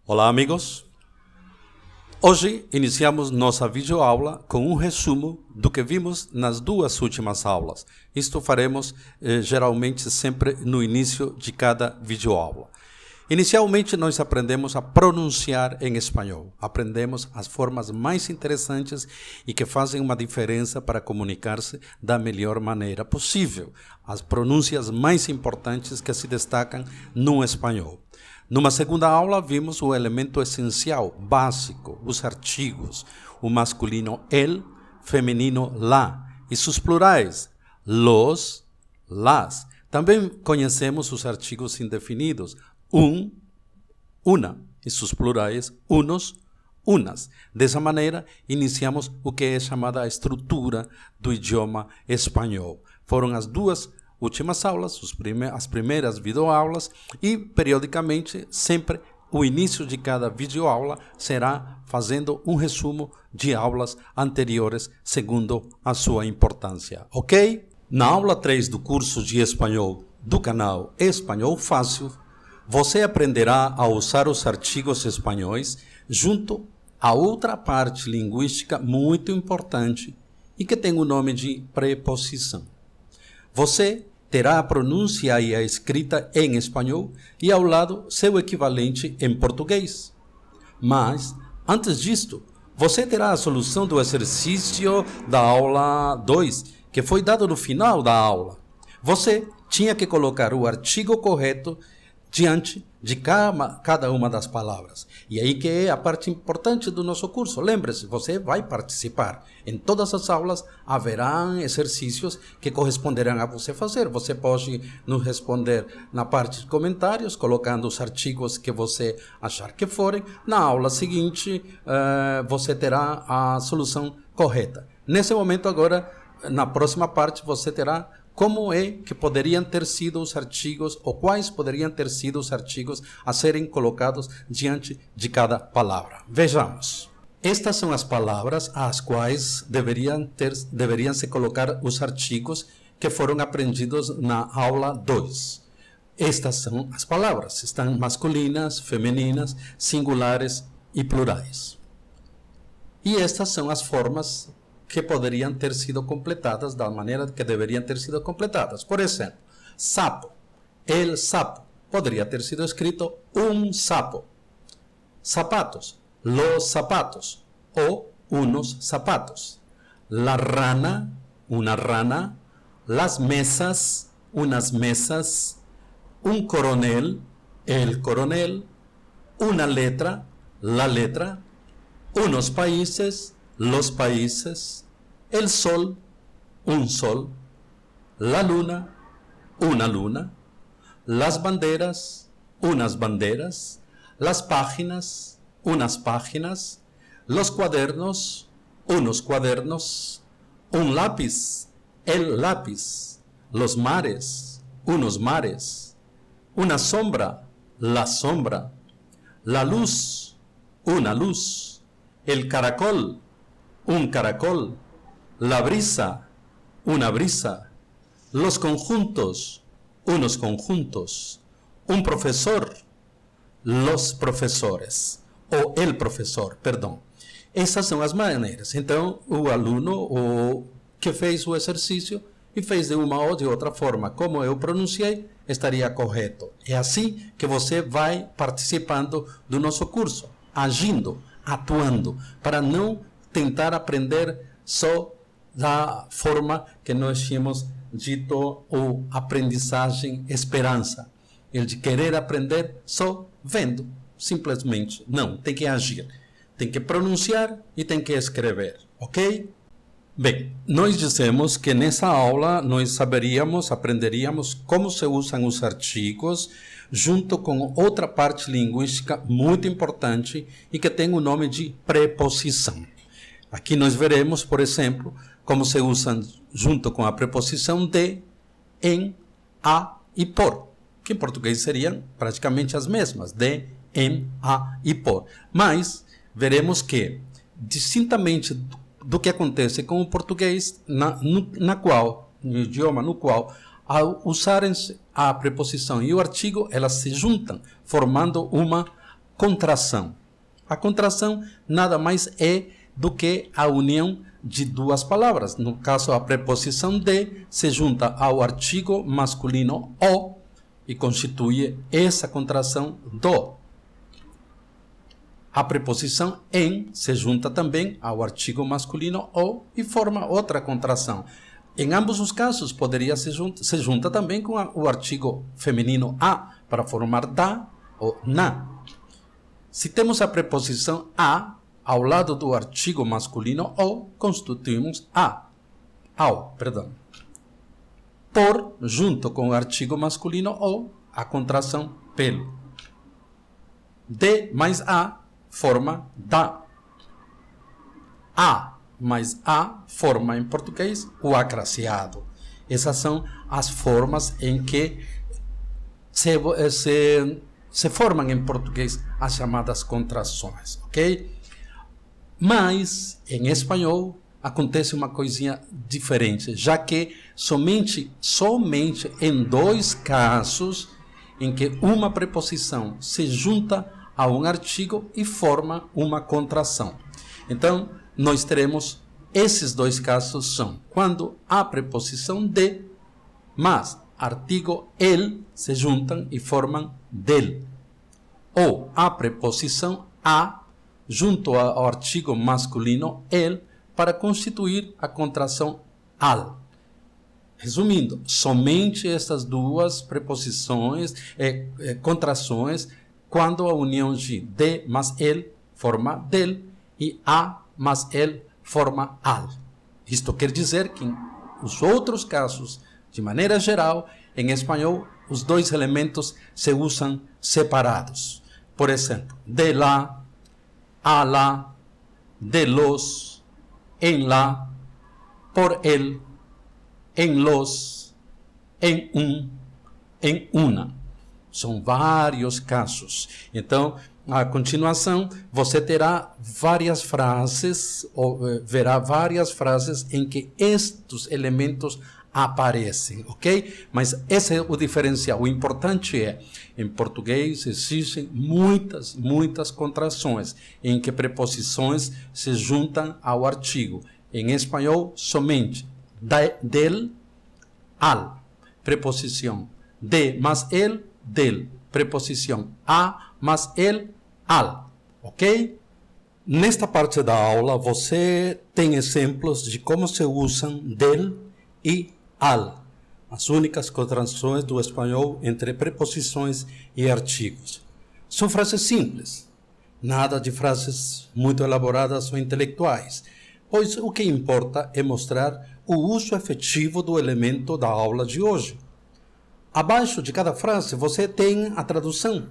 Olá, amigos. Hoje iniciamos nossa videoaula com um resumo do que vimos nas duas últimas aulas. Isto faremos geralmente sempre no início de cada videoaula. Inicialmente, nós aprendemos a pronunciar em espanhol. Aprendemos as formas mais interessantes e que fazem uma diferença para comunicar-se da melhor maneira possível. As pronúncias mais importantes que se destacam no espanhol. Numa segunda aula, vimos o elemento essencial, básico, os artigos. O masculino el, feminino la e seus plurais, los, las. Também conhecemos os artigos indefinidos, una e seus plurais, unos, unas. Dessa maneira, iniciamos o que é chamada a estrutura do idioma espanhol. Foram as duas últimas aulas, as primeiras videoaulas e, periodicamente, sempre o início de cada videoaula será fazendo um resumo de aulas anteriores segundo a sua importância, ok? Na aula 3 do curso de espanhol do canal Espanhol Fácil, você aprenderá a usar os artigos espanhóis junto a outra parte linguística muito importante e que tem o nome de preposição. Você terá a pronúncia e a escrita em espanhol e ao lado seu equivalente em português. Mas, antes disto, você terá a solução do exercício da aula 2, que foi dado no final da aula. Você tinha que colocar o artigo correto diante de cada uma das palavras. E aí que é a parte importante do nosso curso. Lembre-se, você vai participar. Em todas as aulas haverá exercícios que corresponderão a você fazer. Você pode nos responder na parte de comentários, colocando os artigos que você achar que forem. Na aula seguinte, você terá a solução correta. Nesse momento agora, na próxima parte, você terá como é que poderiam ter sido os artigos, ou quais poderiam ter sido os artigos a serem colocados diante de cada palavra. Vejamos. Estas são as palavras às quais deveriam se colocar os artigos que foram aprendidos na aula 2. Estas são as palavras. Estão masculinas, femininas, singulares e plurais. E estas são as formas que poderiam ter sido completadas da maneira que deveriam ter sido completadas. Por exemplo, sapo, el sapo, poderia ter sido escrito un sapo. Zapatos, los zapatos, ou unos zapatos. La rana, una rana. Las mesas, unas mesas. Un coronel, el coronel. Una letra, la letra. Unos países, los países, el sol, un sol, la luna, una luna, las banderas, unas banderas, las páginas, unas páginas, los cuadernos, unos cuadernos, un lápiz, el lápiz, los mares, unos mares, una sombra, la sombra, la luz, una luz, el caracol, un caracol, la brisa, una brisa, los conjuntos, unos conjuntos, un profesor, los professores, ou el professor, perdão. Essas são as maneiras. Então, o aluno que fez o exercício e fez de uma ou de outra forma, como eu pronunciei, estaria correto. É assim que você vai participando do nosso curso, agindo, atuando, para não tentar aprender só da forma que nós tínhamos dito, ou aprendizagem esperança. Ele de querer aprender só vendo, simplesmente. Não, tem que agir. Tem que pronunciar e tem que escrever, ok? Bem, nós dissemos que nessa aula nós aprenderíamos como se usam os artigos junto com outra parte linguística muito importante e que tem o nome de preposição. Aqui nós veremos, por exemplo, como se usam junto com a preposição de, em, a e por, que em português seriam praticamente as mesmas, de, em, a e por. Mas veremos que, distintamente do que acontece com o português, no idioma no qual, ao usarem a preposição e o artigo, elas se juntam, formando uma contração. A contração nada mais é do que a união de duas palavras. No caso, a preposição de se junta ao artigo masculino o e constitui essa contração do. A preposição em se junta também ao artigo masculino o e forma outra contração. Em ambos os casos, poderia se junta também com o artigo feminino a para formar da ou na. Se temos a preposição a ao lado do artigo masculino o, constituímos ao. Por, junto com o artigo masculino o, a contração pelo. De mais a forma da. A mais a forma em português o acraciado. Essas são as formas em que se formam em português as chamadas contrações, ok? Mas em espanhol acontece uma coisinha diferente, já que somente em 2 casos em que uma preposição se junta a um artigo e forma uma contração. Então, nós teremos esses 2 casos são quando a preposição de mais artigo el se juntam e formam del, ou a preposição a junto ao artigo masculino el para constituir a contração al. Resumindo, somente essas 2 preposições, contrações, quando a união de mais el forma del e a mais el forma al. Isto quer dizer que em os outros casos, de maneira geral, em espanhol, os 2 elementos se usam separados. Por exemplo, de la, a la, de los, en la, por el, en los, en un, en una. São vários casos. Então, a continuação, você terá várias frases, ou verá várias frases em que estes elementos aparecem, ok? Mas esse é o diferencial. O importante é, em português existem muitas contrações em que preposições se juntam ao artigo. Em espanhol, somente del, al, preposição de mais el, del, preposição a mais el, al, ok? Nesta parte da aula, você tem exemplos de como se usam del e al, as únicas contrações do espanhol entre preposições e artigos. São frases simples, nada de frases muito elaboradas ou intelectuais, pois o que importa é mostrar o uso efetivo do elemento da aula de hoje. Abaixo de cada frase você tem a tradução.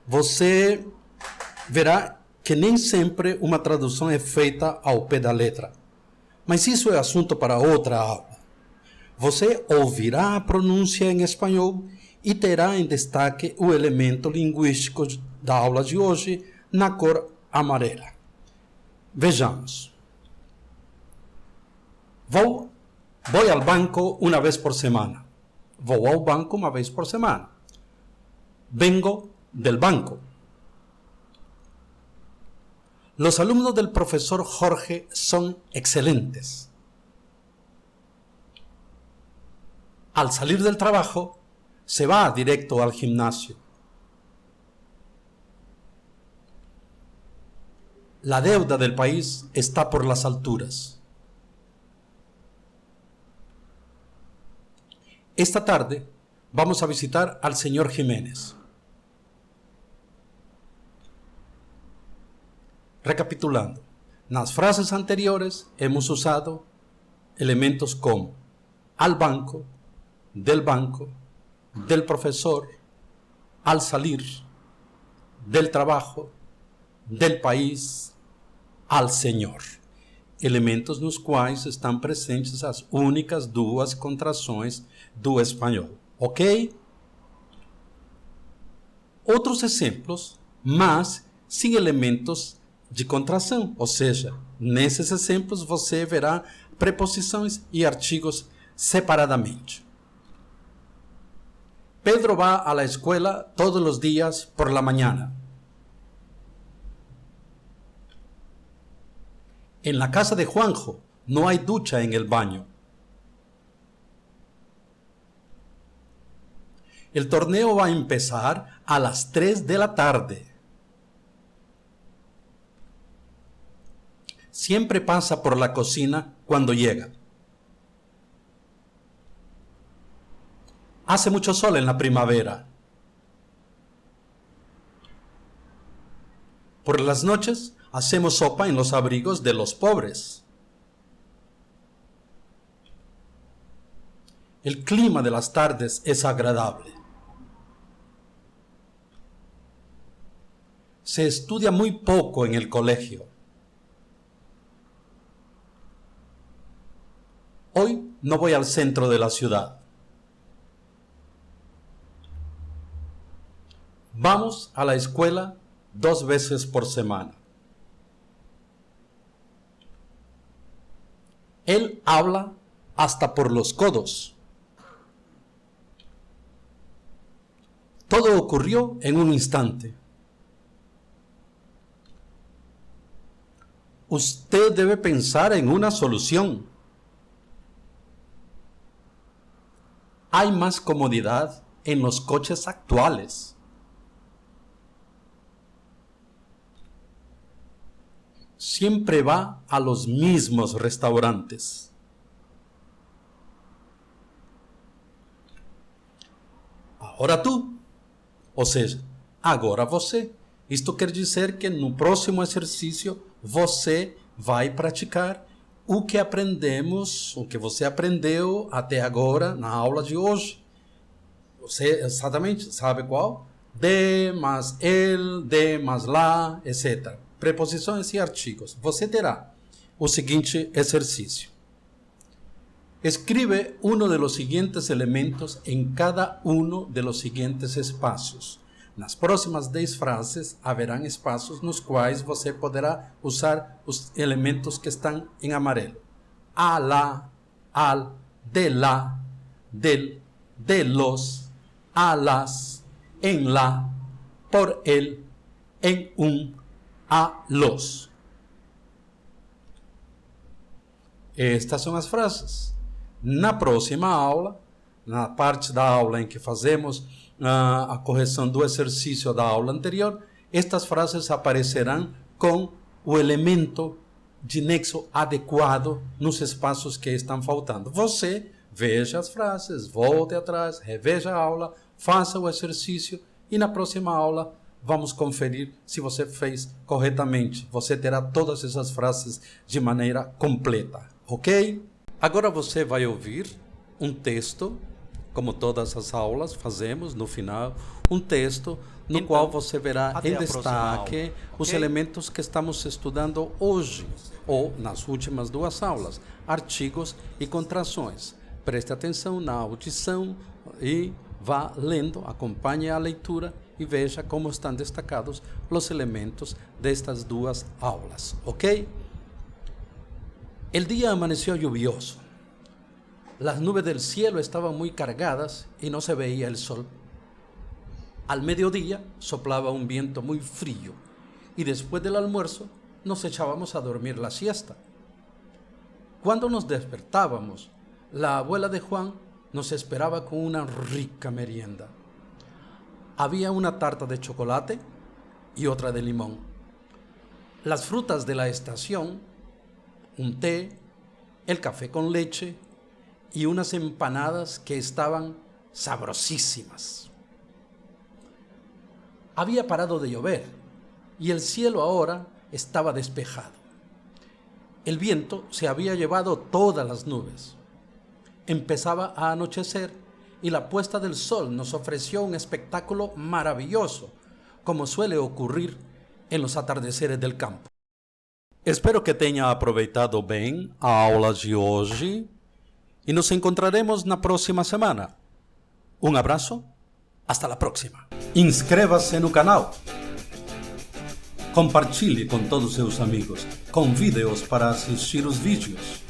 Você verá que nem sempre uma tradução é feita ao pé da letra. Mas isso é assunto para outra aula. Você ouvirá a pronúncia em espanhol e terá em destaque o elemento linguístico da aula de hoje na cor amarela. Vejamos. Vou ao banco uma vez por semana. Vou ao banco uma vez por semana. Vengo del banco. Los alumnos del profesor Jorge son excelentes. Al salir del trabajo, se va directo al gimnasio. La deuda del país está por las alturas. Esta tarde vamos a visitar al señor Jiménez. Recapitulando, nas frases anteriores hemos usado elementos como al banco, del profesor, al salir, del trabajo, del país, al señor. Elementos nos quais estão presentes as únicas 2 contrações do espanhol, ok? Outros exemplos, mas sem elementos de contração, ou seja, nesses exemplos você verá preposições e artigos separadamente. Pedro va a la escuela todos los días por la mañana. En la casa de Juanjo no hay ducha en el baño. El torneo va a empezar a las 3 de la tarde. Siempre pasa por la cocina cuando llega. Hace mucho sol en la primavera. Por las noches hacemos sopa en los abrigos de los pobres. El clima de las tardes es agradable. Se estudia muy poco en el colegio. Hoy no voy al centro de la ciudad. Vamos a la escuela 2 veces por semana. Él habla hasta por los codos. Todo ocurrió en un instante. Usted debe pensar en una solución. Hay más comodidad en los coches actuales. Siempre va a los mismos restaurantes. Agora tu, ou seja, agora você. Isto quer dizer que no próximo exercício você vai praticar o que aprendemos, o que você aprendeu até agora na aula de hoje. Você exatamente sabe qual? De mais el, de mais lá, etc. Preposições e artigos. Você terá o seguinte exercício. Escribe uno de los siguientes elementos en cada uno de los siguientes espaços. Nas próximas 10 frases, haverão espaços nos quais você poderá usar os elementos que estão em amarelo. A, la, al, de la, del, de los, a las, en la, por el, en un, a los. Estas são as frases. Na próxima aula, na parte da aula em que fazemos a correção do exercício da aula anterior, estas frases aparecerão com o elemento de nexo adequado nos espaços que estão faltando. Você veja as frases, volte atrás, reveja a aula, faça o exercício e na próxima aula vamos conferir se você fez corretamente. Você terá todas essas frases de maneira completa, ok? Agora você vai ouvir um texto, como todas as aulas fazemos no final, um texto no qual você verá em destaque os elementos que estamos estudando hoje, ou nas últimas 2 aulas, artigos e contrações. Preste atenção na audição e vá lendo, acompanhe a leitura e veja como estão destacados os elementos destas 2 aulas, ok? El día amaneció lluvioso. Las nubes del cielo estaban muy cargadas y no se veía el sol. Al mediodía soplaba un viento muy frío y después del almuerzo nos echábamos a dormir la siesta. Cuando nos despertábamos, la abuela de Juan nos esperaba con una rica merienda. Había una tarta de chocolate y otra de limón. Las frutas de la estación, un té, el café con leche y unas empanadas que estaban sabrosísimas. Había parado de llover y el cielo ahora estaba despejado. El viento se había llevado todas las nubes. Empezaba a anochecer y la puesta del sol nos ofreció un espectáculo maravilloso, como suele ocurrir en los atardeceres del campo. Espero que tenha aproveitado bem a aula de hoje e nos encontraremos na próxima semana. Um abraço, hasta la próxima. Inscreva-se no canal. Compartilhe com todos seus amigos. Convide-os para assistir os vídeos.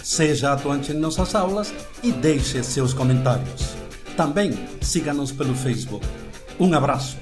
Seja atuante em nossas aulas e deixe seus comentários. Também siga-nos pelo Facebook. Um abraço.